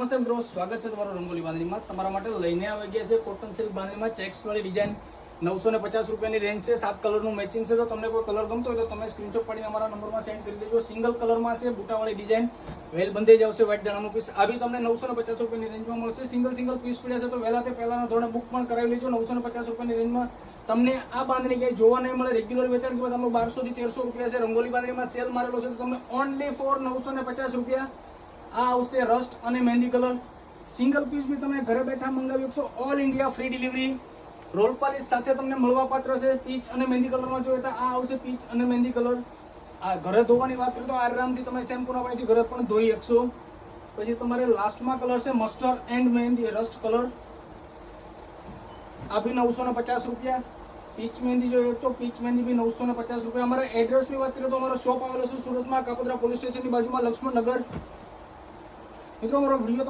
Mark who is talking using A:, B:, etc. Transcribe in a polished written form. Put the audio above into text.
A: નમસ્તે મિત્રો, સ્વાગત છે તમારું રંગોલી બાંધણીમાં. તમારા માટે લઈને આવી ગયા છે કોટન સિલ્ક બાંધણીમાં ચેક્સ વાળી ડિઝાઇન. 950 રૂપિયાની રેન્જ છે. 7 કલરનું મેચિંગ છે. જો તમને કોઈ કલર ગમતો હોય તો તમે સ્ક્રીનશોટ પાડીને અમારા નંબરમાં સેન્ડ કરી દેજો. સિંગલ કલરમાં છે, બુટાવાળી ડિઝાઇન, વેલ બંધાઈ આવશે. વ્હાઇટ દાણાનું પીસ આ બી તમને 950 રૂપિયાની રેન્જમાં મળશે. સિંગલ પીસ પડ્યા છે તો વહેલા તે પહેલાના ધોરણે બુક પણ કરાવી લેજો. 950 રૂપિયાની રેન્જમાં તમને આ બાંધણી ક્યાંય જોવા નહીં મળે. રેગ્યુલર વેચાણ કિંમત આપણું 1200 થી 1300 રૂપિયા છે. રંગોલી બાંધણીમાં સેલ મારેલો છે તો તમને ઓનલી ફોર 950 રૂપિયા આ આવશે. રસ્ટ અને મહેંદી કલર સિંગલ પીસ બી તમે ઘરે બેઠા મંગાવી શકશો. All India free delivery. Roll polish સાથે તમને મળવા પાત્ર છે. પીચ અને મહેંદી કલરમાં જોઈએ તો આ આવશે પીચ અને મહેંદી કલર. આ ઘરે ધોવાની વાત કરીએ તો આરામથી તમે શેમ્પૂના પાણીથી ઘરે પણ ધોઈ શકશો. પછી તમારે લાસ્ટમાં કલર છે mustard and mehndi rust colour. આ બી 950 રૂપિયા. પીચ મહેંદી જોઈએ તો પીચ મહેંદી બી 950 રૂપિયા. અમારા એડ્રેસની વાત કરીએ તો અમારો શોપ આવેલો છે સુરતમાં, કાપોદ્રા પોલીસ સ્ટેશનની બાજુમાં, લક્ષ્મણનગર. મિત્રો, અમારો વિડીયો તમને